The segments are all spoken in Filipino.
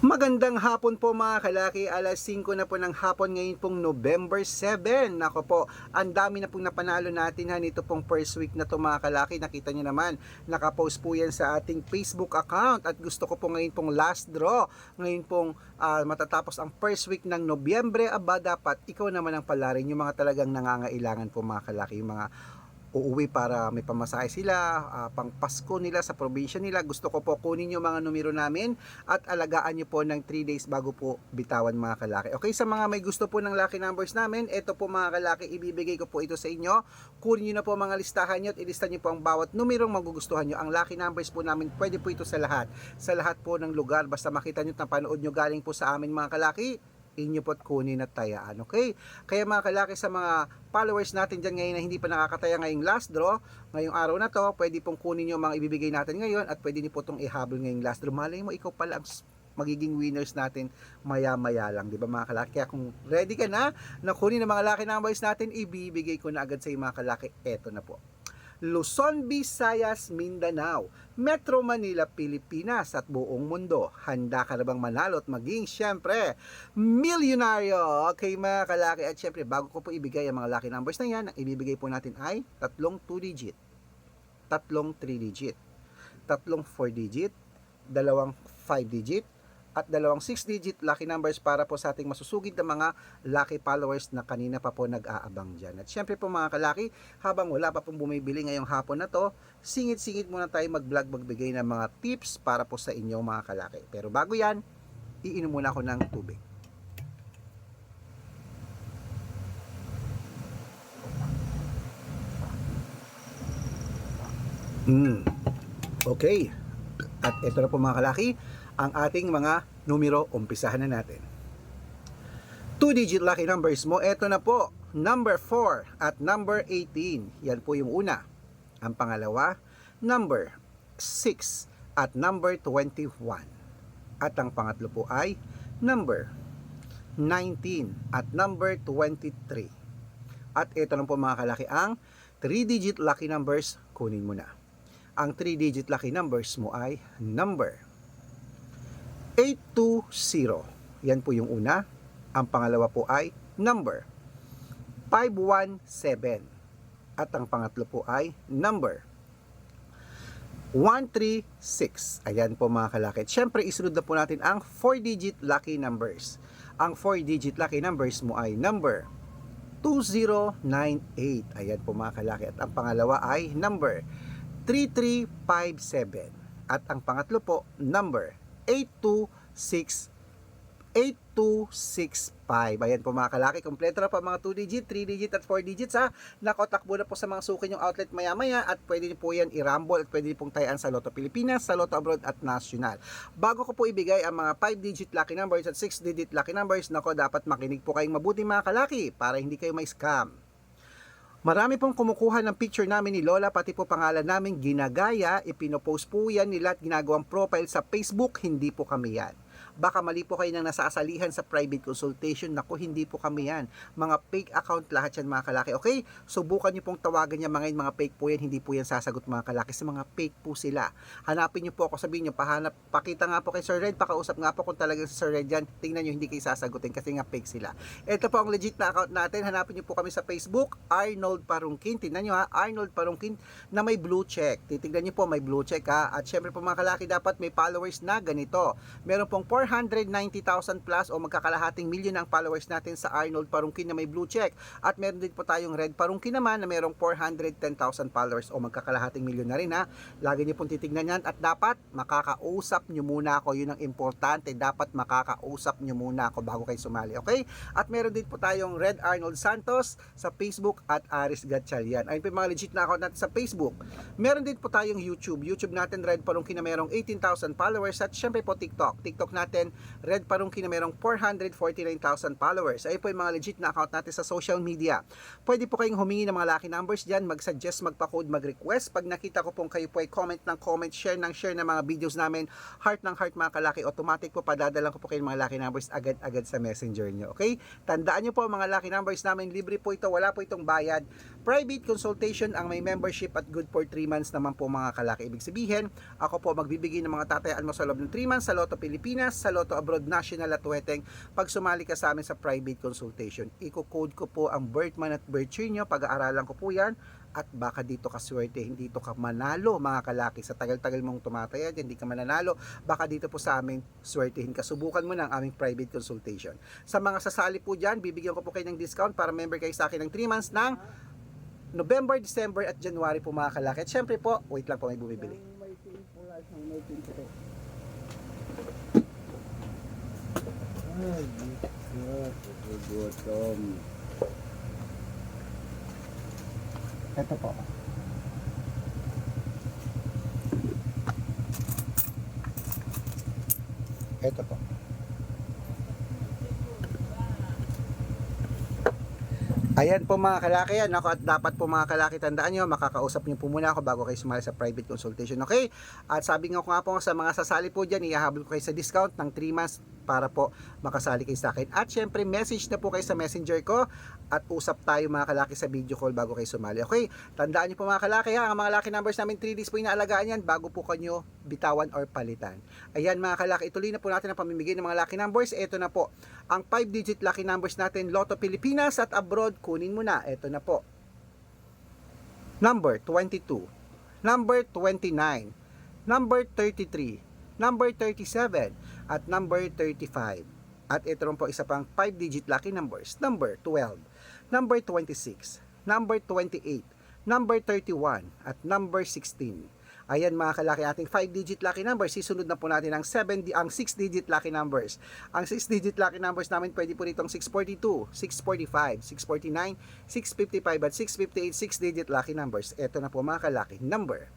Magandang hapon po mga kalaki, alas 5 na po ng hapon ngayon pong November 7. Nako po, ang dami na pong napanalo natin ha nito pong first week na to mga kalaki. Nakita nyo naman, nakapost po yan sa ating Facebook account at gusto ko po ngayon pong last draw. Ngayon pong matatapos ang first week ng Nobyembre, dapat ikaw naman ang palarin yung mga talagang nangangailangan po mga kalaki, yung mga uuwi para may pamasahe sila, pang Pasko nila sa probinsya nila. Gusto ko po kunin yung mga numero namin at alagaan nyo po ng 3 days bago po bitawan mga kalaki. Okay, sa mga may gusto po ng lucky numbers namin, ito po mga kalaki, ibibigay ko po ito sa inyo. Kunin nyo na po mga listahan nyo at ilista nyo po ang bawat numerong magugustuhan nyo. Ang lucky numbers po namin, pwede po ito sa lahat po ng lugar. Basta makita nyo at napanood nyo galing po sa amin mga kalaki, inyo po't kunin at tayaan, okay? Kaya mga kalaki, sa mga followers natin dyan ngayon na hindi pa nakakataya ngayong last draw, ngayong araw na to, pwede pong kunin yung mga ibibigay natin ngayon at pwede niyo po itong ihabol ngayong last draw. Malay mo, ikaw pala ang magiging winners natin maya-maya lang, di ba mga kalaki? Kaya kung ready ka na kunin ang mga lucky numbers natin, ibibigay ko na agad sa iyo mga kalaki. Eto na po. Luzon, Visayas, Mindanao, Metro Manila, Pilipinas at buong mundo. Handa ka na bang manalo at maging syempre milyonaryo? Okay mga kalaki, at syempre bago ko po ibigay ang mga lucky numbers na yan, ang ibibigay po natin ay tatlong 2 digit, tatlong 3 digit, tatlong 4 digit, dalawang 5 digit, at dalawang 6-digit lucky numbers para po sa ating masusugid na mga lucky followers na kanina pa po nag-aabang dyan. At syempre po mga kalaki, habang wala pa pong bumibili ngayong hapon na to, singit-singit muna tayo mag-vlog, magbigay ng mga tips para po sa inyo mga kalaki. Pero bago yan, iinom muna ako ng tubig. Okay. At ito na po mga kalaki, ang ating mga numero. Umpisahan na natin. 2-digit lucky numbers mo, eto na po. Number 4 at number 18. Yan po yung una. Ang pangalawa, number 6 at number 21. At ang pangatlo po ay number 19 at number 23. At ito na po mga kalaki, ang 3-digit lucky numbers. Kunin mo na. Ang 3-digit lucky numbers mo ay number 820. Yan po yung una. Ang pangalawa po ay number 517. At ang pangatlo po ay number 136. Ayan po mga kalaki. Siyempre, isunod na po natin ang 4-digit lucky numbers. Ang 4-digit lucky numbers mo ay number 2098. Ayan po mga kalaki. At ang pangalawa ay number 3357. At ang pangatlo po, number 8265. Ayan po mga kalaki, kompleto na po mga 2 digit, 3 digit at 4 digits ha. Nakotakbo na po sa mga suki yung outlet maya-maya at pwede niyo po yan i-rumble at pwede niyo pong tayaan sa Lotto Pilipinas, sa Lotto Abroad at National. Bago ko po ibigay ang mga 5 digit lucky numbers at 6 digit lucky numbers, nako, dapat makinig po kayong mabuti mga kalaki para hindi kayo may scam. Marami pong kumukuha ng picture namin ni Lola, pati po pangalan namin ginagaya, ipinopost po yan nila at ginagawang profile sa Facebook. Hindi po kami yan. Baka mali po kayo nang nasasalihan sa private consultation. Naku, hindi po kami yan. Mga fake account lahat yan mga kalaki. Okay? Subukan nyo pong tawagan yan mga fake po yan. Hindi po yan sasagot mga kalaki. Sa mga fake po sila. Hanapin nyo po ako, sabihin nyo, pakita nga po kay Sir Red, pakausap nga po kung talagang si Sir Red yan. Tingnan nyo, hindi kayo sasagutin kasi nga fake sila. Ito po ang legit na account natin. Hanapin nyo po kami sa Facebook, Arnold Parungkin. Tingnan nyo ha, Arnold Parungkin na may blue check. Titignan nyo po, may blue check ha. At syempre po mga kalaki, dapat may followers na ganito. Meron pong 490,000 plus o magkakalahating milyon ang followers natin sa Arnold Parungkin na may blue check. At meron din po tayong Red Parungkin naman na merong 410,000 followers o magkakalahating milyon na rin ha. Lagi niyo pong titignan yan at dapat makakausap nyo muna ako. Yun ang importante. Dapat makakausap nyo muna ako bago kayo sumali. Okay? At meron din po tayong Red Arnold Santos sa Facebook at Aris Gatchalian. Ayun po yung mga legit na account natin sa Facebook. Meron din po tayong YouTube. YouTube natin Red Parungkin na merong 18,000 followers at syempre po TikTok natin Red Parungkin na merong 449,000 followers. Ay po yung mga legit na account natin sa social media. Pwede po kayong humingi ng mga lucky numbers dyan, mag-suggest, magpa-code, mag-request. Pag nakita ko pong kayo po ay comment ng comment, share ng share ng mga videos namin, heart ng heart mga kalaki, automatic po padadalan ko po kayo ng mga lucky numbers agad-agad sa messenger nyo. Okay? Tandaan nyo po mga lucky numbers namin, libre po ito, wala po itong bayad. Private consultation ang may membership at good for 3 months naman po mga kalaki. Ibig sabihin, ako po magbibigay ng mga tatayaan mo sa loob ng 3 months sa Lotto Pilipinas, sa Lotto Abroad National at Weteng pag sumali ka sa amin sa private consultation. Iko-code ko po ang birth month at birth year nyo, pag-aaralan ko po yan, at baka dito ka swerte, hindi dito ka manalo mga kalaki. Sa tagal-tagal mong tumataya, hindi ka mananalo, baka dito po sa amin swertehin ka. Subukan mo ng aming private consultation. Sa mga sasali po dyan, bibigyan ko po kayo ng discount para member kayo sa akin ng 3 months ng November, December at January po mga kalaki. At syempre po, wait lang po, may bumibili. May pink pula, may pink ito. Ay, gutom. Ito po. Ito po. Ayan po mga kalaki yan. Ako, at dapat po mga kalaki, tandaan nyo, makakausap nyo po muna ako bago kayo sumali sa private consultation. Okay? At sabi nga ko nga po sa mga sasali po dyan, ihahabol ko kayo sa discount ng 3 months para po makasali kayo sa akin. At syempre, message na po kayo sa messenger ko at usap tayo mga kalaki sa video call bago kayo sumali. Okay? Tandaan nyo po mga kalaki ha, ang mga lucky numbers namin 3 days po inaalagaan yan bago po kanyo bitawan or palitan. Ayan mga kalaki, ituloy na po natin ang pamimigay ng mga lucky numbers. Ito na po, ang 5-digit lucky numbers natin, Lotto Pilipinas at abroad, kunin mo na. Ito na po. Number 22, number 29, number 33, number 37, at number 35. At ito rin po isa pang 5-digit lucky numbers, number 12, number 26, number 28, number 31, at number 16. Ayan mga kalaki, ating 5-digit lucky numbers. Sisunod na po natin ang 6-digit lucky numbers. Ang 6-digit lucky numbers namin pwede po ditong 642, 645, 649, 655 at 658 6-digit lucky numbers. Ito na po mga kalaki, number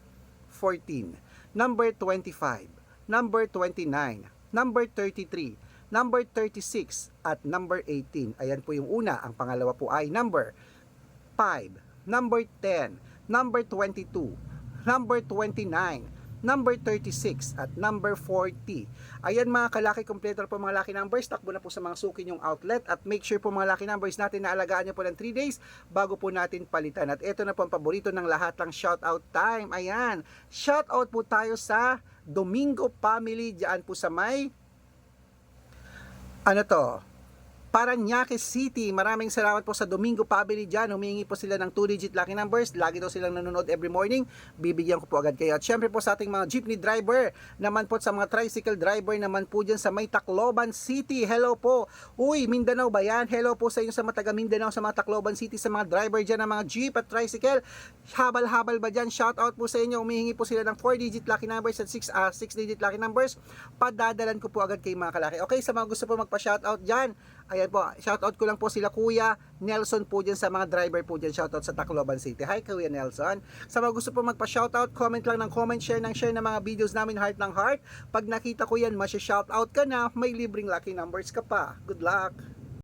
14, number 25, number 29, number 33, number 36, at number 18. Ayan po yung una. Ang pangalawa po ay number 5, number 10, number 22, number 29, number 36, at number 40. Ayan mga kalaki, kompleto po mga lucky numbers. Takbo na po sa mga suki yung outlet at make sure po mga lucky numbers natin na alagaan nyo po ng 3 days bago po natin palitan. At ito na po ang paborito ng lahat, ng shoutout time. Ayan, shoutout po tayo sa Domingo Family dyan po sa may Parañaque City. Maraming salamat po sa Domingo Family dyan. Humihingi po sila ng 2-digit lucky numbers. Lagi daw silang nanonood every morning. Bibigyan ko po agad kayo. At syempre po sa ating mga jeepney driver, naman po sa mga tricycle driver naman po dyan sa may Tacloban City. Hello po. Uy, Mindanao ba yan? Hello po sa inyo sa mga taga Mindanao, sa mga Tacloban City, sa mga driver dyan ng mga jeep at tricycle. Habal-habal ba dyan? Shout out po sa inyo. Humihingi po sila ng 4-digit lucky numbers at 6-digit lucky numbers. Padadalan ko po agad kay mga kalaki. Okay, sa mga gusto po magpa-shoutout dyan, ayan po, shoutout ko lang po sila Kuya Nelson po dyan sa mga driver po dyan. Shoutout sa Tacloban City. Hi Kuya Nelson. Sa mga gusto po magpa-shoutout, comment lang ng comment, share ng mga videos namin, heart ng heart. Pag nakita ko yan, masya-shoutout ka na, may libreng lucky numbers ka pa. Good luck!